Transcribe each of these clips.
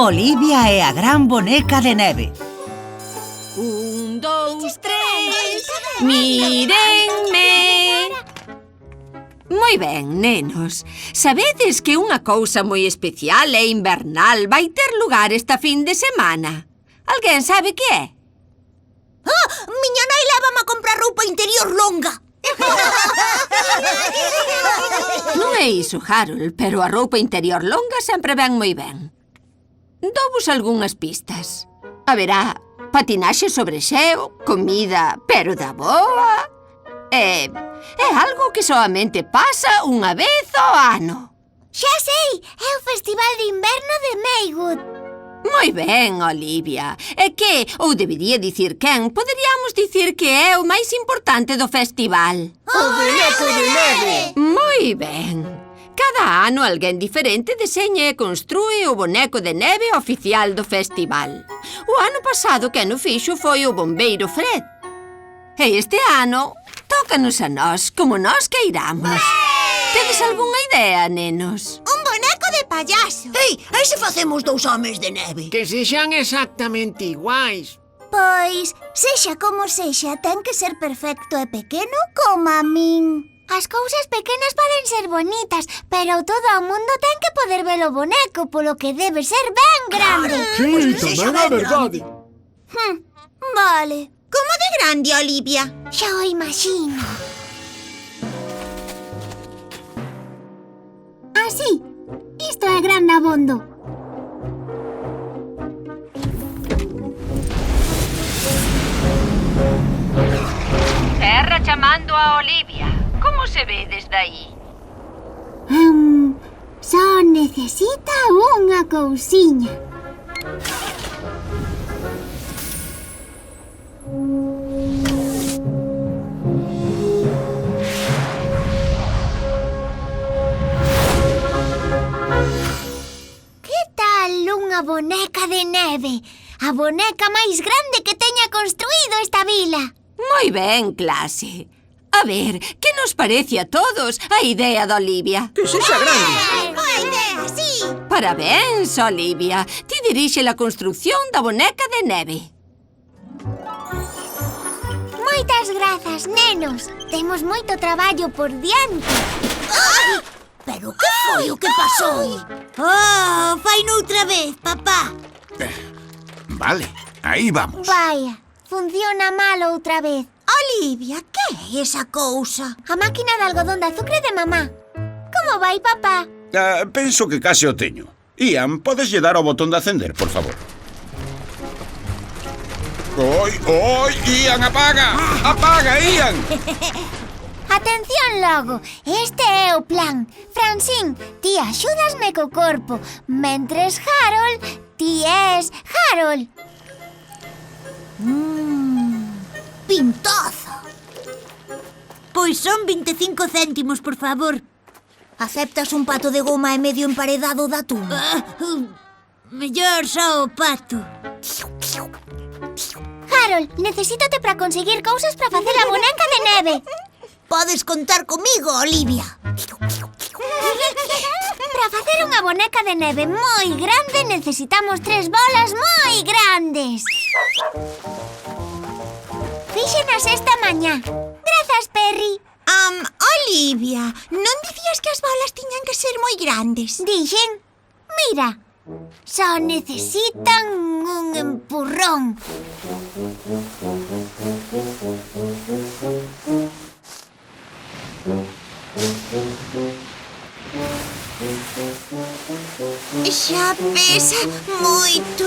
Olivia e a gran boneca de neve. 1, 2, 3, mírenme. Moi ben, nenos. Sabedes que unha cousa moi especial e invernal vai ter lugar esta fin de semana? Alguén sabe que é? Ah, miña nai lévame a comprar roupa interior longa. Non é iso, Harold, pero a roupa interior longa sempre ven moi ben. Douvos algunhas pistas. Haberá patinaxe sobre xeo, comida, pero da boa. É algo que soamente pasa unha vez ao ano. Xa sei, é o Festival de Inverno de Maywood. Moi ben, Olivia. É que, ou debería dicir quen, poderíamos dicir que é o máis importante do festival. O boneco de neve! Moi ben. Cada ano alguén diferente deseña e construe o boneco de neve oficial do festival. O ano pasado quen o fixo foi o bombeiro Fred. E este ano tócanos a nós, como nós queiramos. Tedes algunha idea, nenos? Un boneco de payaso. Ei, e se facemos 2 homes de neve? Que sexan exactamente iguais. Pois, sexa como sexa, ten que ser perfecto e pequeno como a min. As cousas pequenas poden ser bonitas, pero todo o mundo ten que poder ver o boneco, polo que debe ser ben grande. Sí, tamén é verdade. Vale. Como de grande, Olivia? Xa o imagino. Así. Isto é grande abondo. Terra chamando a Olivia. Como se ve desde aí? Só necesita unha cousiña. Que tal unha boneca de neve? A boneca máis grande que teña construído esta vila. Moi ben, clase. A ver, que nos parece a todos a idea de Olivia? Que sexa grande. Boa idea, sí. Parabéns, Olivia. Ti dirixe a construcción da boneca de neve. Moitas grazas, nenos. Temos moito traballo por diante. Ai! Pero que foi o que pasou? Oh, faino outra vez, papá. Vale, aí vamos. Vaya, funciona mal outra vez. Olivia, que é esa cousa? A máquina de algodón de azúcar de mamá. Como vai, papá? Penso que case o teño. Ian, podes lle dar ao botón de acender, por favor? Oi, Ian, apaga! Apaga, Ian! Atención logo, este é o plan. Francine, ti axúdasme co corpo. Mentres Harold, ti és Harold. Pintazo! Pois son 25 céntimos, por favor. Aceptas un pato de goma e medio emparedado de atún? Mellor só o pato. Harold, necesítate para conseguir cousas para facer a boneca de neve. Podes contar comigo, Olivia. Para facer unha boneca de neve moi grande necesitamos 3 bolas moi grandes. Fíxenas esta mañá. Grazas, Perry. Olivia, non dicías que as bolas tiñan que ser moi grandes? Dixen. Mira, só necesitan un empurrón. Xa pesa moito.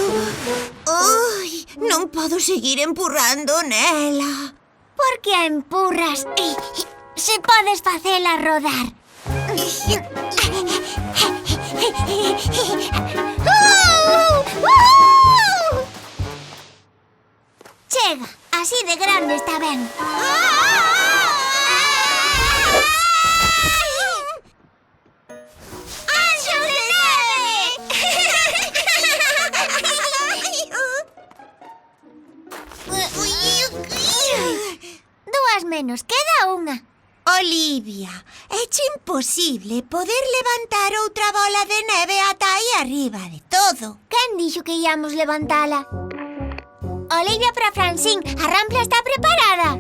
Ai, non podo seguir empurrando nela. Por que a empurras? Se podes facela rodar. Chega, así de grande está ben. Menos, queda unha. Olivia, éche imposible poder levantar outra bola de neve ata aí arriba de todo. Quen dixo que íamos levantala? Olivia para Francine, a rampla está preparada.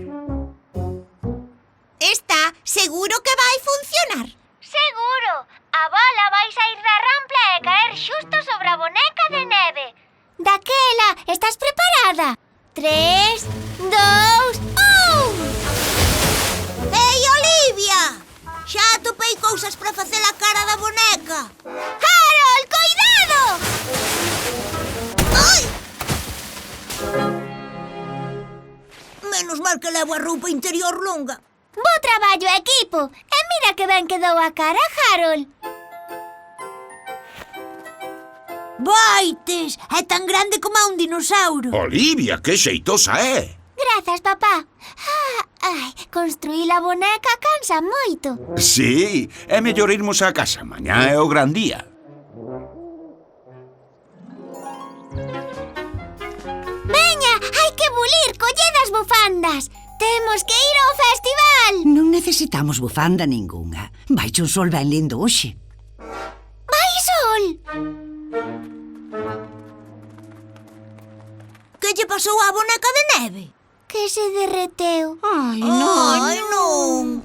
Está, seguro que vai funcionar. Seguro, a bola vai sair da rampla e caer xusto sobre a boneca de neve. Daquela, estás preparada? 3, 2, 1... Ei, Olivia! Xa atopei cousas para facer a cara da boneca. Harold, cuidado! Ai! Menos mal que levo a roupa interior longa. Bo traballo, equipo! E mira que ben quedou a cara, Harold. Baites! É tan grande como un dinosauro. Olivia, que xeitosa é! Grazas, papá. Ai, construir a boneca cansa moito. Sí, é mellor irmos á casa. Mañá é o gran día. Veña, hai que bulir, colled as bufandas. Temos que ir ao festival. Non necesitamos bufanda ningunha. Vaiche un sol ben lindo hoxe. Vai sol. Que lle pasou á boneca de neve? Que se derreteu. Ai, non. Ai, non.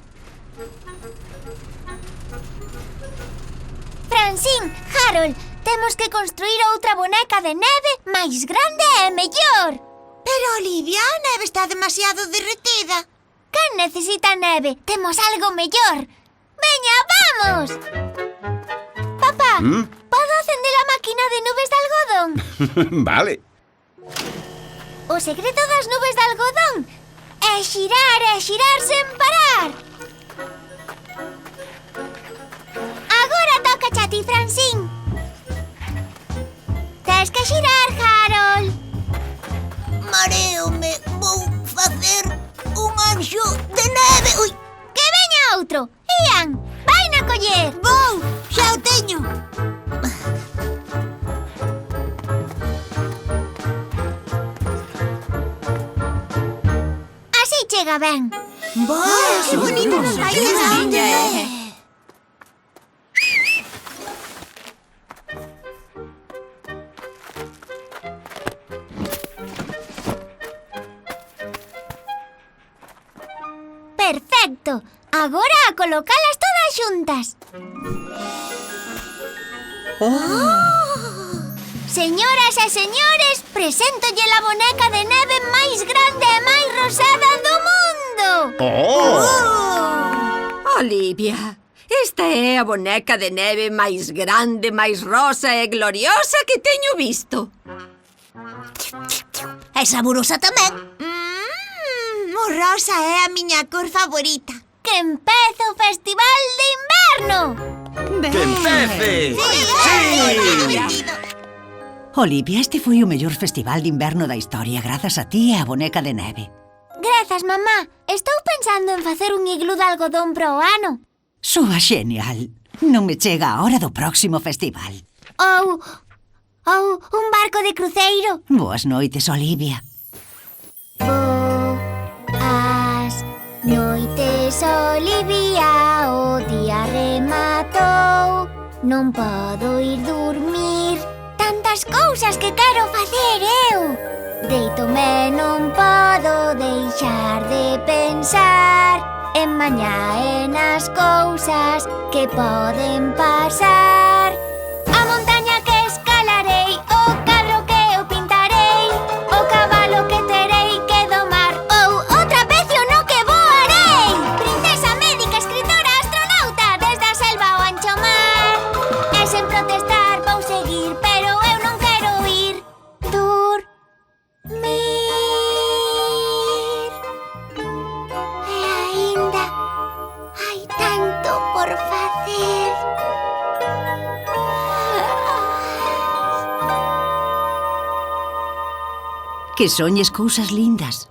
Francine, Harold, temos que construir outra boneca de neve máis grande e mellor. Pero, Olivia, a neve está demasiado derretida. Quen necesita neve? Temos algo mellor. Veña, vamos! Papá, podo acender a máquina de nubes de algodón? Vale. O secreto das nubes de algodón é xirar sen parar. Agora toca a ti, Francine. Tens que xirar, Harold. Mareome, vou facer un anxo de neve. Ui. Que veña outro. Ian, vai na coller. Vou, xa o teño. Así chega ben. Vai, que bonito nos vai quedar. Perfecto. Agora a colocalas todas xuntas. Señoras e señores, preséntolle a boneca de neve máis grande e máis rosada do mundo. Olivia, esta é a boneca de neve máis grande, máis rosa e gloriosa que teño visto. É saborosa tamén. O rosa é a miña cor favorita. Que empece o festival de inverno. Que empece! Sí. Olivia, este foi o mellor festival de inverno da historia grazas a ti e a boneca de neve. Grazas, mamá. Estou pensando en facer un iglú de algodón pro ano. Soa xenial. Non me chega a hora do próximo festival. Ou un barco de cruceiro. Boas noites, Olivia. Boas noites, Olivia, o día rematou. Non podo ir dormir, tantas cousas que quero facer eu. Deítome, non podo deixar de pensar en mañá e nas cousas que poden pasar. A montaña que escalarei, o cadro que eu pintarei, o cabalo que terei que domar, ou o trapecio no que voarei. Princesa, médica, escritora, astronauta, desde a selva ao ancho mar. E sen protestar vou seguir, pero eu non quero ir dormir. E aínda hai tanto por facer. Que soñes cousas lindas.